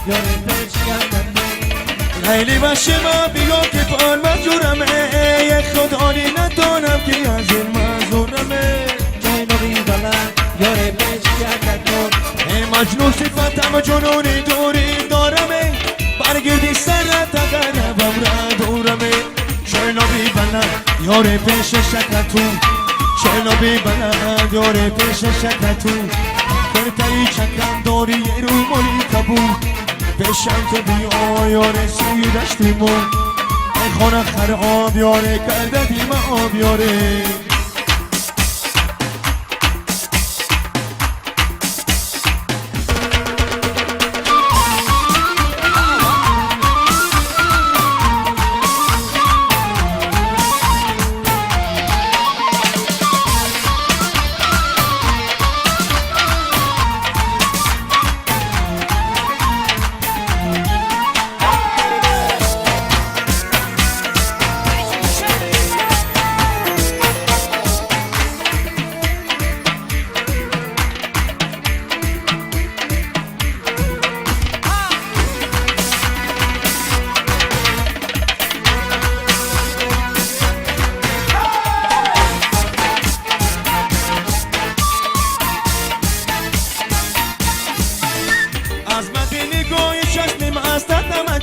یار پیش کردن خیلی باشه ما بیا که بار مجورمه یک خدایی ندانم که از این مزورمه جای نبی بلند یار پیش کردن ای مجنون صفتم و جنونی دوری دارمه برگردی سرت قلبم را دورمه شرنابی بلند یار پیش شکتون شرنابی بلند یار پیش شکتون کرتایی چکم داری یه روی مالی کبون پیشم تو بیا یاره سوی دشتیمون ای خانه خراب یاره کرده دیم آب یاره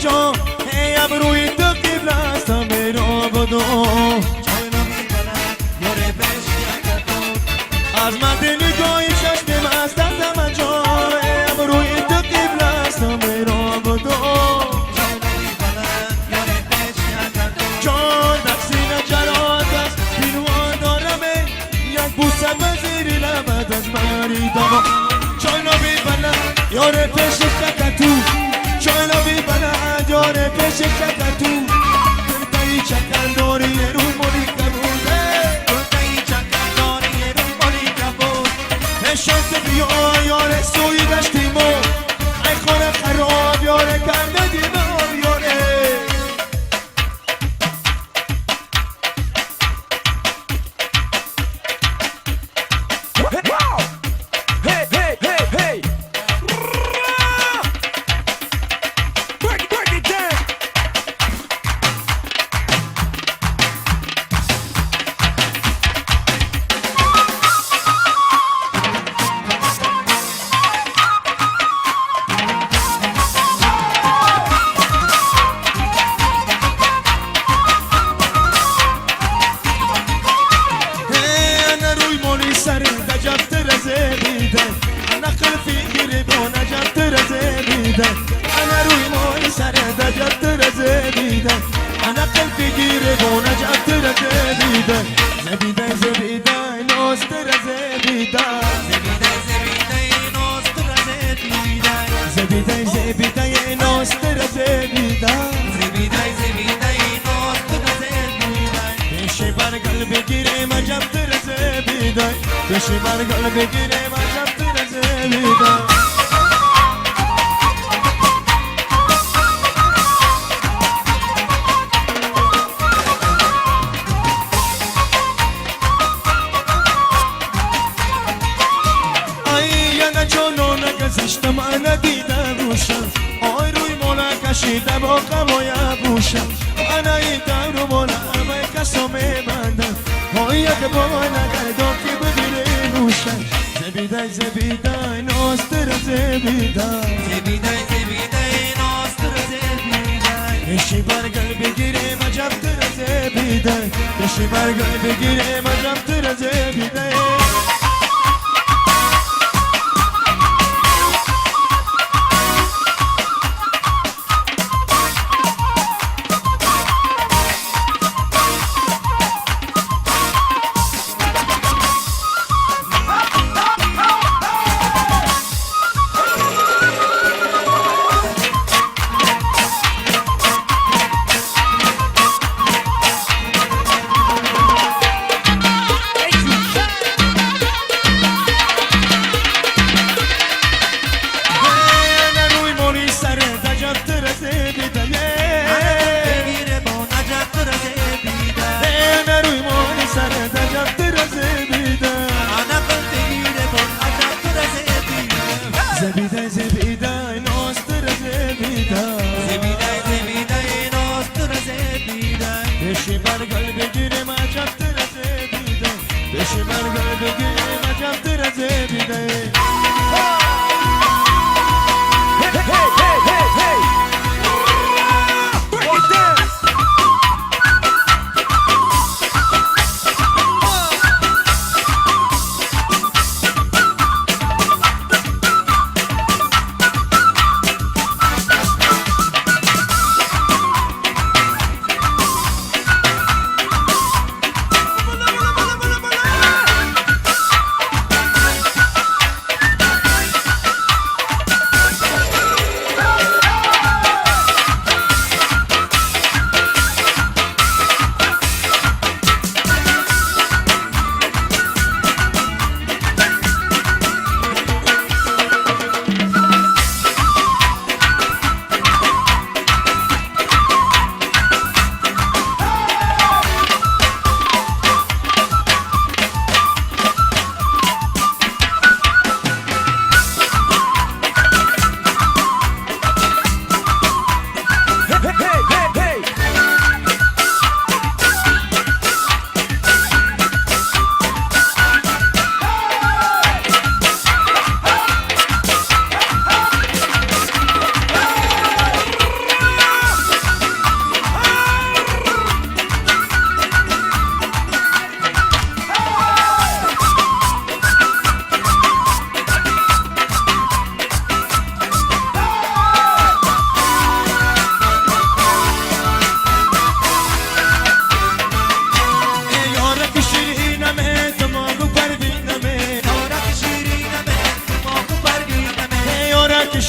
هی ابروی تو قبل است میرا بدو جای نبی بلند یار پیش کردن از مد نگاهی چشم مستم جا هی ابروی تو قبل است میرا بدو جای نبی بلند یار پیش کردن جان در سینه جرات است بینوان دارمه یک بوسه وزیر لبت از مری دما جای نبی بلند یار پیش شکتو جای نبی بلند یار پیش شکتو کرتایی چکن داری رو مولی کبوده کرتایی چکن داری رو مولی کبود نشانت بیا یار سوی دشتیمو ای خانه خراب یار کرده دیمو یاره انا روی مال سر دجت رزیدن انا قلبی گیره و نجات رزیدن زبیدن زبیدن نوست رزیدن زبیدن زبیدن نوست رزیدن پیشی بر قلب گیره مجبت رزیدن پیشی بر قلب گیره مجبت رزیدن زشتم انا دیدم روشم آی روی مولا کشیده با قمای بوشم انا ایدم رو مولا همه کسا میبندم آی یک با نگردم که بگیره نوشم زبیدای زبیدای ناستر زبیدای بشی برگل بگیره مجبتر زبیدای بشی برگل بگیره مجبتر زبیدای زبیده زبیده ناستر زبیده بگی عجب درزه بیده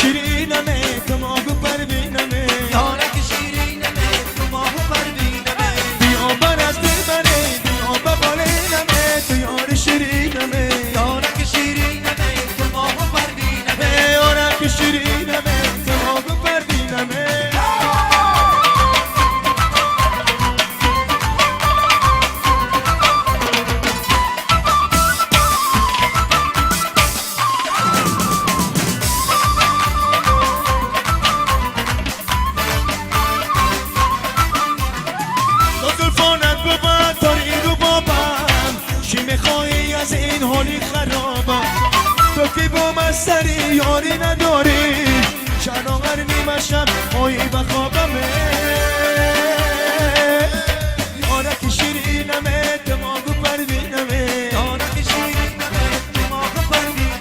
شیرینمه دماغو پروینمه یارک شیرینمه دماغو پروینمه بیا بر از دل بره بیا ببالینمه تو یار شیرینمه یارک شیرینمه دماغو پروینمه یارک شیرینمه دماغو پروینمه از این حالی خرابم تو که با من سری یاری نداری چناغر نیمه شب آیی و خوابمه یارک شیرینمه دماغو پروینمه یارک شیرینمه دماغو پروینمه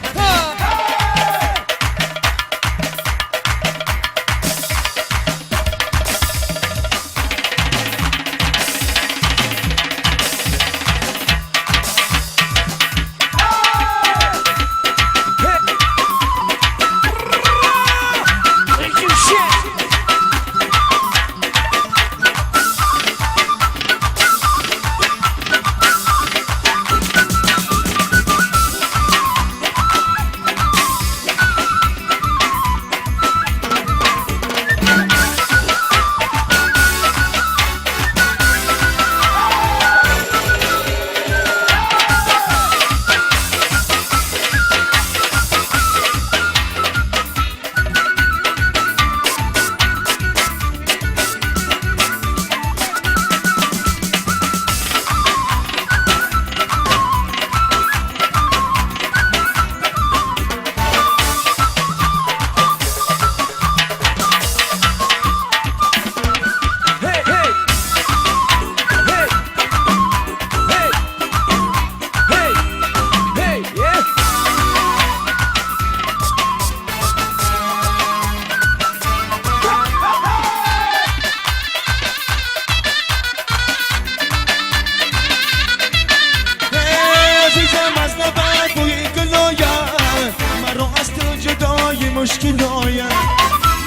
مشکل آیم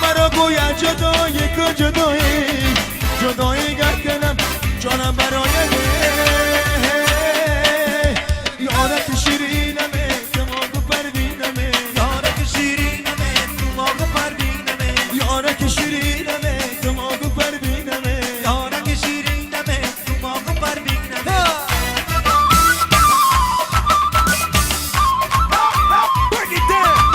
مرا گویا جدایی که جدایی گردنم جانم برای یارک شیرینمه دماغو پروینمه یارک شیرینمه دماغو پروینمه یارک شیرینمه دماغو پروینمه یارک شیرینمه دماغو پروینمه Break it down.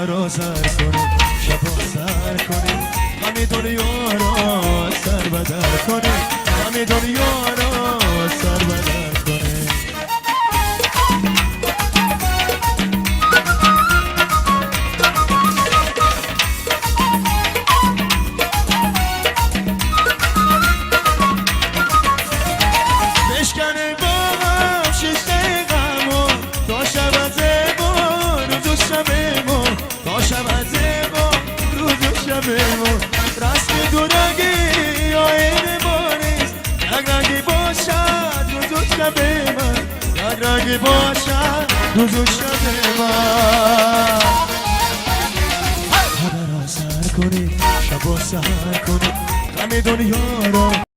را سر کنه شبا سر کنه همه دنیا را سر بدر کنه همه دنیا را سر بدر کنه بشکنه باغم شیشه غمو تا شب از ما روز و شب ما تا شب از ما روز و شب ما رسم دورگی آینه ما نیست یک رنگی باشد روز و شب من یک رنگی باشد روز و شب من همه را سر کنید شب و سر کنید همه دنیا را